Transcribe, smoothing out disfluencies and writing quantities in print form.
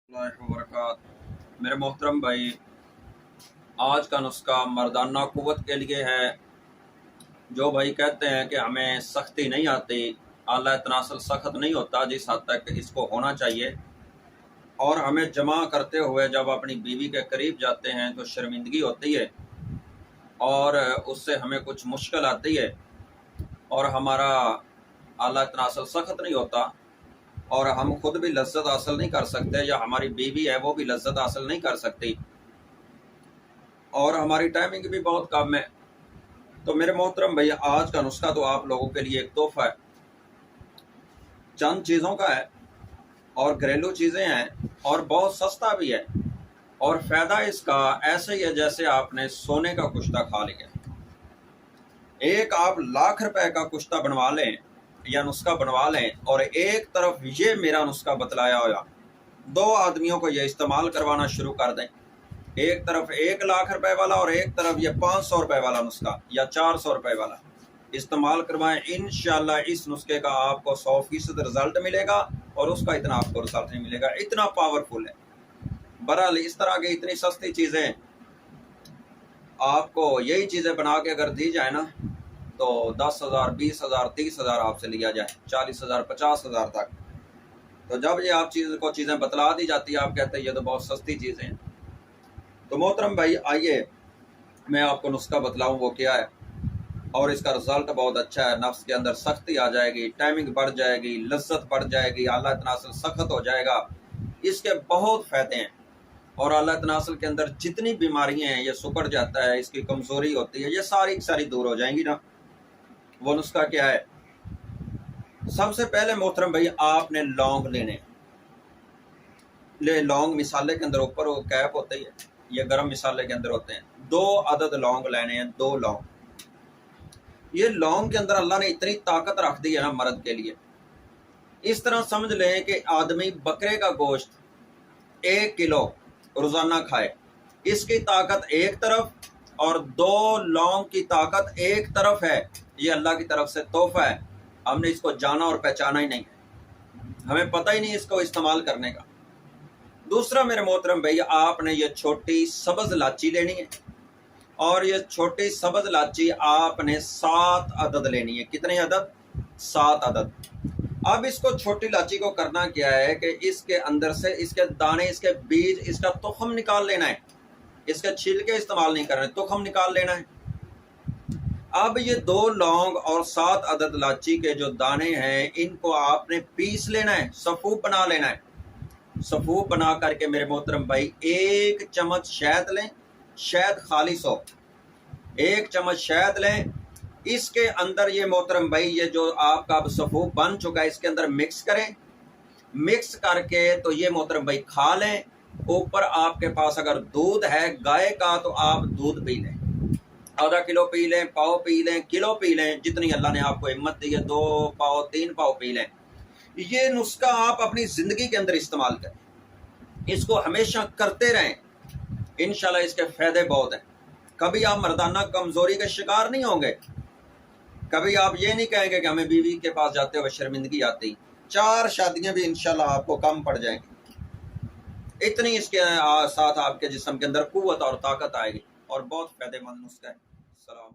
वबरकात। मेरे मोहतरम भाई, आज का नुस्खा मर्दाना क़ुव्वत के लिए है। जो भाई कहते हैं कि हमें सख्ती नहीं आती, आला तनासल सख्त नहीं होता जिस हद तक इसको होना चाहिए, और हमें जमा करते हुए जब अपनी बीवी के करीब जाते हैं तो शर्मिंदगी होती है और उससे हमें कुछ मुश्किल आती है और हमारा आला तनासल सख्त नहीं होता और हम खुद भी लज्जत हासिल नहीं कर सकते, या हमारी बीवी है वो भी लज्जत हासिल नहीं कर सकती, और हमारी टाइमिंग भी बहुत कम है। तो मेरे मोहतरम भैया, आज का नुस्खा तो आप लोगों के लिए एक तोहफा है। चंद चीज़ों का है और घरेलू चीज़ें हैं और बहुत सस्ता भी है, और फ़ायदा इसका ऐसे ही है जैसे आपने सोने का कुश्ता खा लिया। एक आप लाख रुपए का कुश्ता बनवा लें या नुस्खा बनवा लें, और एक तरफ ये मेरा नुस्खा बतलाया हुआ, दो आदमियों को ये इस्तेमाल करवाना शुरू कर दें। एक तरफ 1 लाख रुपए वाला और एक तरफ ये 500 रुपए वाला नुस्खा या 400 रुपए वाला इस्तेमाल करवाएं। इंशाल्लाह इस नुस्खे का आपको 100% रिजल्ट मिलेगा, और उसका इतना आपको रिजल्ट नहीं मिलेगा, इतना पावरफुल है। बहरहाल इस तरह की इतनी सस्ती चीज़ें आपको, यही चीज़ें बना के अगर दी जाए ना, तो 10,000, 20,000, 30,000 आपसे लिया जाए, 40,000, 50,000 तक। तो जब ये आप चीज़ें बतला दी जाती है, आप कहते हैं ये तो बहुत सस्ती चीज़ें हैं। तो मोहतरम भाई, आइए मैं आपको नुस्खा बतलाऊं वो क्या है, और इसका रिजल्ट बहुत अच्छा है। नफ्स के अंदर सख्ती आ जाएगी, टाइमिंग बढ़ जाएगी, लज्जत बढ़ जाएगी, आला तनासल सख्त हो जाएगा। इसके बहुत फ़ायदे हैं, और आला तनासल के अंदर जितनी बीमारियां हैं, ये सुकड़ जाता है, इसकी कमज़ोरी होती है, ये सारी सारी दूर हो जाएंगी ना। वो नुस्खा क्या है? सबसे पहले मोहतरम भाई, आपने लौंग लेने लौंग मिसाले के अंदर ऊपर वो कैप होती है, ये गरम मिसाले के अंदर होते हैं। 2 अदद लौंग लेने हैं, 2 लौंग। ये लौंग के अंदर अल्लाह ने इतनी ताकत रख दी है ना मर्द के लिए। इस तरह समझ लें कि आदमी बकरे का गोश्त 1 किलो रोजाना खाए, इसकी ताकत एक तरफ, और 2 लौंग की ताकत एक तरफ है। ये अल्लाह की तरफ से तोहफा है। हमने इसको जाना और पहचाना ही नहीं है, हमें पता ही नहीं इसको इस्तेमाल करने का। दूसरा मेरे मोहतरम भैया, आपने ये छोटी सब्ज इलायची लेनी है, और ये छोटी सब्ज इलायची आपने 7 अदद लेनी है। कितने अदद? 7 अदद। अब इसको छोटी इलायची को करना क्या है कि इसके अंदर से इसके दाने, इसके बीज, इसका तुखम निकाल लेना है। इसके छिलके इस्तेमाल नहीं करने, तुखम निकाल लेना है। अब ये 2 लौंग और 7 अदद इलायची के जो दाने हैं, इनको आपने पीस लेना है, सफूफ बना लेना है। सफूफ बना करके मेरे मोहतरम भाई, 1 चम्मच शहद लें, शहद खालिस हो, 1 चम्मच शहद लें। इसके अंदर ये मोहतरम भाई, ये जो आपका अब सफूफ बन चुका है, इसके अंदर मिक्स करें। मिक्स करके तो ये मोहतरम भाई खा लें। ऊपर आपके पास अगर दूध है गाय का, तो आप दूध पी लें, आधा किलो पी लें, पाव पी लें, किलो पी लें, जितनी अल्लाह ने आपको हिम्मत दी है, 2 पाव 3 पाव पी लें। ये नुस्खा आप अपनी ज़िंदगी के अंदर इस्तेमाल करें, इसको हमेशा करते रहें, इंशाल्लाह इसके फ़ायदे बहुत हैं। कभी आप मर्दाना कमज़ोरी के शिकार नहीं होंगे, कभी आप ये नहीं कहेंगे कि हमें बीवी के पास जाते हुए शर्मिंदगी आती। 4 शादियां भी इंशाल्लाह आपको कम पड़ जाएंगी। इतनी इसके साथ आपके जिस्म के अंदर कुव्वत और ताकत आएगी, और बहुत फ़ायदेमंद नुस्खा है। सलाम।